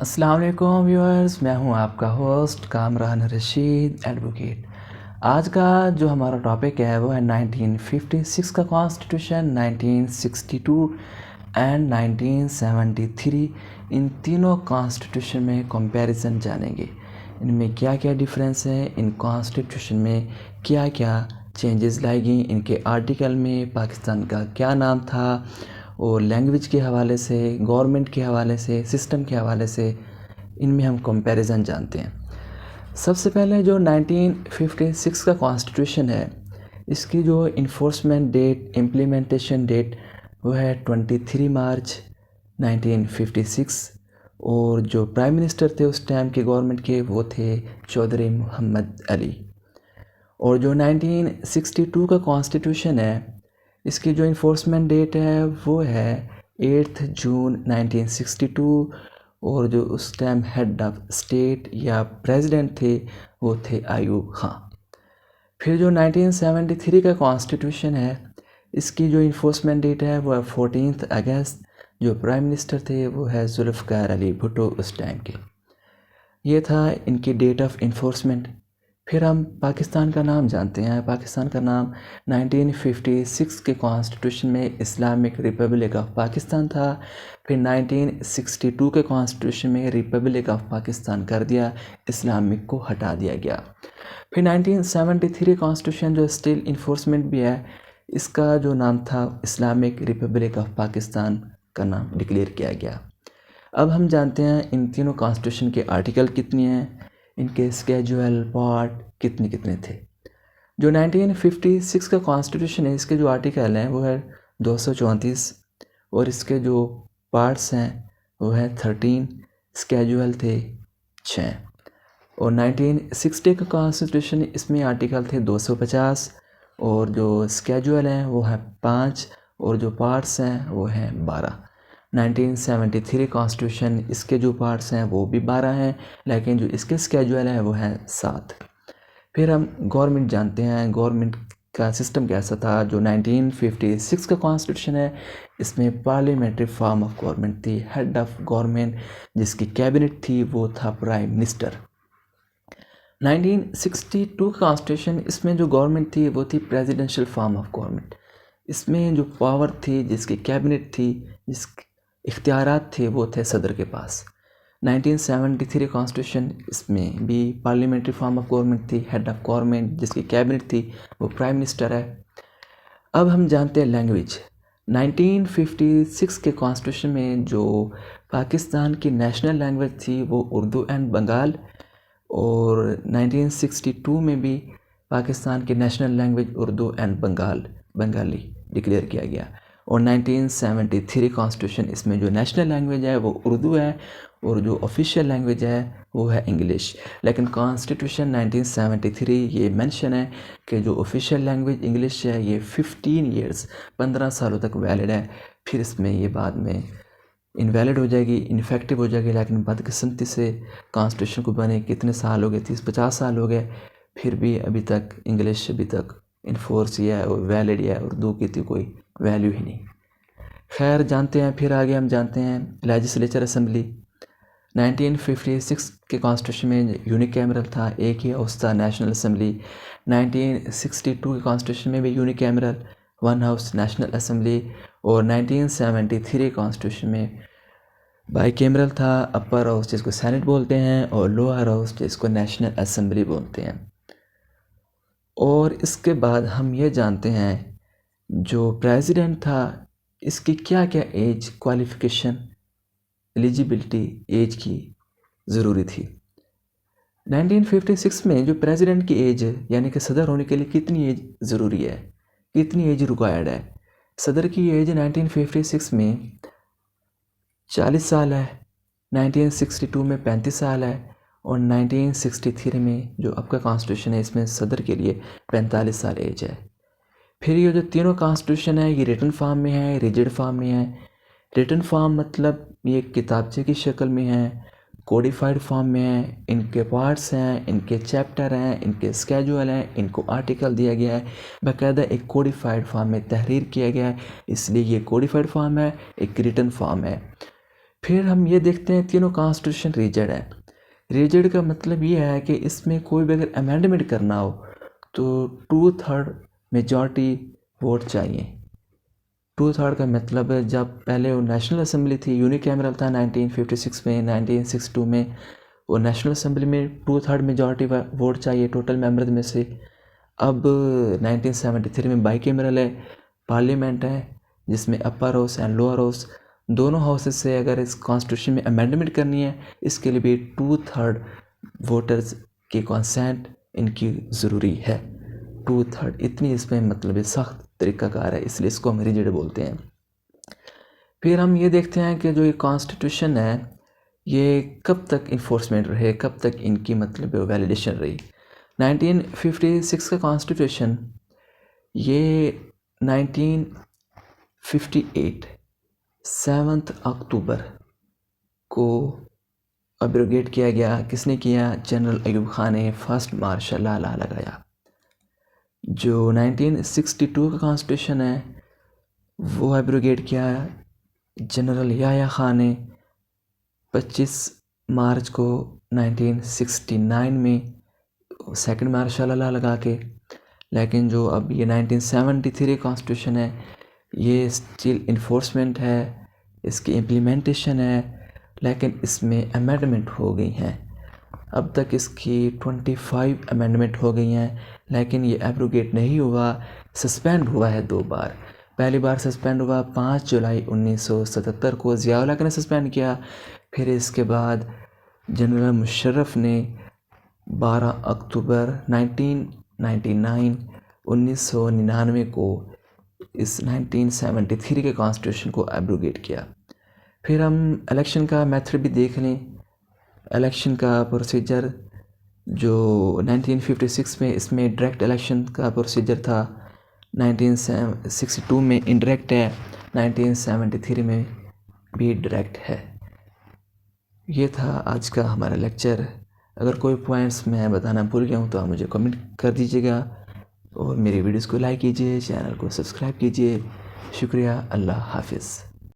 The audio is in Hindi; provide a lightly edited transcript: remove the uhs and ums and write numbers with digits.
अस्सलाम वालेकुम व्यूअर्स, मैं हूं आपका होस्ट कामरान रशीद एडवोकेट। आज का जो हमारा टॉपिक है वो है 1956 का कॉन्स्टिट्यूशन, 1962 एंड 1973। इन तीनों कॉन्स्टिट्यूशन में कंपैरिजन जानेंगे। इनमें क्या क्या डिफरेंस है, इन कॉन्स्टिट्यूशन में क्या क्या चेंजेस लाई गई, इनके आर्टिकल में पाकिस्तान का क्या नाम था और लैंग्वेज के हवाले से, गवर्नमेंट के हवाले से, सिस्टम के हवाले से, इनमें हम कंपैरिजन जानते हैं। सबसे पहले जो 1956 का कॉन्स्टिट्यूशन है, इसकी जो इन्फोर्समेंट डेट, इम्प्लीमेंटेशन डेट वो है 23 मार्च 1956 और जो प्राइम मिनिस्टर थे उस टाइम के गवर्नमेंट के वो थे चौधरी मोहम्मद अली। और जो 1962 का कॉन्स्टिट्यूशन है, इसकी जो इन्फोर्समेंट डेट है वो है 8 जून 1962 और जो उस टाइम हेड ऑफ स्टेट या प्रेसिडेंट थे वो थे अयूब खान। फिर जो 1973 का कॉन्स्टिट्यूशन है, इसकी जो इन्फोर्समेंट डेट है वो है 14 अगस्त। जो प्राइम मिनिस्टर थे वो है जुल्फ़िकार अली भुट्टो उस टाइम के। ये था इनकी डेट ऑफ इन्फोर्समेंट। फिर हम पाकिस्तान का नाम जानते हैं। पाकिस्तान का नाम 1956 के कॉन्स्टिट्यूशन में इस्लामिक रिपब्लिक ऑफ पाकिस्तान था। फिर 1962 के कॉन्स्टिट्यूशन में रिपब्लिक ऑफ पाकिस्तान कर दिया, इस्लामिक को हटा दिया गया। फिर 1973 कॉन्स्टिट्यूशन जो स्टिल इन्फोर्समेंट भी है, इसका जो नाम था इस्लामिक रिपब्लिक ऑफ पाकिस्तान का नाम डिक्लेयर किया गया। अब हम जानते हैं इन तीनों कॉन्स्टिट्यूशन के आर्टिकल कितने हैं, इनके स्केजुअल पार्ट कितने कितने थे। जो 1956 का कॉन्स्टिट्यूशन है, इसके जो आर्टिकल हैं वो है 234 और इसके जो पार्ट्स हैं वो है 13, स्केजुअल थे 6। और 1960 का कॉन्स्टिट्यूशन, इसमें आर्टिकल थे 250 और जो स्केजुअल हैं वो है 5 और जो पार्ट्स हैं वो हैं 12। 1973 कॉन्स्टिट्यूशन, इसके जो पार्ट्स हैं वो भी 12 हैं, लेकिन जो इसके स्केजुअल है वो है 7। फिर हम गवर्नमेंट जानते हैं, गवर्नमेंट का सिस्टम कैसा था। जो 1956 का कॉन्स्टिट्यूशन है, इसमें पार्लियामेंट्री फॉर्म ऑफ गवर्नमेंट थी। हेड ऑफ गवर्नमेंट जिसकी कैबिनेट थी वो था प्राइम मिनिस्टर। 1962 का कॉन्स्टिट्यूशन, इसमें जो गवर्नमेंट थी वो थी प्रेसिडेंशियल फॉर्म ऑफ गवर्नमेंट। इसमें जो पावर थी, जिसकी कैबिनेट थी, जिसके इख्तियारात थे वो थे सदर के पास। 1973 कॉन्स्टिट्यूशन, इसमें भी पार्लियामेंट्री फॉर्म ऑफ गवर्नमेंट थी। हेड ऑफ गवर्नमेंट जिसकी कैबिनेट थी वो प्राइम मिनिस्टर है। अब हम जानते हैं लैंग्वेज। 1956 के कॉन्स्टिट्यूशन में जो पाकिस्तान की नेशनल लैंग्वेज थी वो उर्दू एंड बंगाल, और 1962 में भी पाकिस्तान की national language Urdu and Bengali declare किया गया। और 1973 कॉन्स्टिट्यूशन, इसमें जो नेशनल लैंग्वेज है वो उर्दू है और जो ऑफिशियल लैंग्वेज है वो है इंग्लिश। लेकिन कॉन्स्टिट्यूशन 1973 ये मेंशन है कि जो ऑफिशियल लैंग्वेज इंग्लिश है ये 15 ईयर्स 15 सालों तक वैलिड है। फिर इसमें ये बाद में इनवैलिड हो जाएगी, इनफेक्टिव हो जाएगी। लेकिन बदकिस्मती से कॉन्स्टिट्यूशन को बने कितने साल हो गए, 30-50 साल हो गए, फिर भी अभी तक इंग्लिश अभी तक इन्फोर्स ही है और वैलिड है, उर्दू की तो कोई वैल्यू ही नहीं। खैर जानते हैं, फिर आगे हम जानते हैं लेजिस्लेचर असेंबली। 1956 के कॉन्स्टिट्यूशन में यूनिकैमरल था, एक ही हाउस था, नेशनल असेंबली। 1962 के कॉन्स्टिट्यूशन में भी unicameral, one house, national assembly. और 1973 कॉन्स्टिट्यूशन में बाईकैमरल था, अपर हाउस जिसको सेनेट बोलते हैं और लोअर हाउस जिसको नेशनल असेंबली बोलते हैं। और इसके बाद हम ये जानते हैं जो प्रेसिडेंट था, इसकी क्या क्या एज क्वालिफ़िकेशन, एलिजिबिलिटी एज की ज़रूरी थी। 1956 में जो प्रेसिडेंट की एज है, यानी कि सदर होने के लिए कितनी एज ज़रूरी है, कितनी एज रिक्वायर्ड है। सदर की एज 1956 में 40 साल है, 1962 में 35 साल है और 1963 में जो आपका कॉन्स्टिट्यूशन है इसमें सदर के लिए 45 साल एज है। फिर ये जो तीनों कॉन्स्टिट्यूशन है ये रिटन फॉर्म में है, रिजिड फॉर्म में है। रिटन फॉर्म मतलब ये किताबचे की शक्ल में है, कोडिफाइड फॉर्म में है, इनके पार्ट्स हैं, इनके चैप्टर हैं, इनके स्केजुअल हैं, इनको आर्टिकल दिया गया है, बाकायदा एक कोडिफाइड फॉर्म में तहरीर किया गया है, इसलिए ये कोडिफाइड फॉर्म है, एक रिटन फॉर्म है। फिर हम ये देखते हैं तीनों कॉन्स्टिट्यूशन रिजिड है। रिजिड का मतलब ये है कि इसमें कोई भी अगर अमेंडमेंट करना हो तो 2/3 मेजॉरिटी वोट चाहिए। 2/3 का मतलब जब पहले वो नेशनल असेंबली थी, यूनिकैमरल था 1956 में, 1962 में वो नेशनल असेंबली में 2/3 मेजॉरिटी वोट चाहिए टोटल मेंबर्स में से। अब 1973 में बाईकैमरल है, पार्लियामेंट है जिसमें upper house and lower house दोनों हाउसेस से अगर इस कॉन्स्टिट्यूशन में अमेंडमेंट करनी है इसके लिए भी 2/3 वोटर्स की कंसेंट इनकी ज़रूरी है। 2/3 इतनी इसमें मतलब सख्त तरीक़ाकार है, इसलिए इसको हम रिजिड बोलते हैं। फिर हम ये देखते हैं कि जो ये कॉन्स्टिट्यूशन है ये कब तक इन्फोर्समेंट रहे, कब तक इनकी मतलब वैलिडेशन रही। 1956 का कॉन्स्टिट्यूशन ये 1958 7 अक्टूबर को अब्रोगेट किया गया। किसने किया? जनरल अयूब खान ने फर्स्ट मार्शल लॉ लगाया। जो 1962 का कॉन्स्टिट्यूशन है वो एब्रोगेट किया जनरल याह्या खान ने 25 मार्च को 1969 में सेकंड मार्शल लॉ लगा के। लेकिन जो अब ये 1973 कॉन्स्टिट्यूशन है ये स्टिल इन्फोर्समेंट है, इसकी इम्प्लीमेंटेशन है, लेकिन इसमें अमेंडमेंट हो गई हैं। अब तक इसकी 25 अमेंडमेंट हो गई हैं, लेकिन ये एब्रोगेट नहीं हुआ, सस्पेंड हुआ है 2 बार। पहली बार सस्पेंड हुआ 5 जुलाई 1977 को, ज़िया-उल हक ने सस्पेंड किया। फिर इसके बाद जनरल मुशर्रफ ने 12 अक्टूबर 1999 को इस 1973 के कॉन्स्टिट्यूशन को एब्रोगेट किया। फिर हम इलेक्शन का मेथड भी देख लें। इलेक्शन का प्रोसीजर जो 1956 में इसमें डायरेक्ट इलेक्शन का प्रोसीजर था, 1962 में इनडायरेक्ट है, 1973 में भी डायरेक्ट है। ये था आज का हमारा लेक्चर। अगर कोई पॉइंट्स मैं बताना भूल गया हूँ तो आप मुझे कमेंट कर दीजिएगा और मेरी वीडियोस को लाइक कीजिए, चैनल को सब्सक्राइब कीजिए। शुक्रिया। अल्लाह हाफिज़।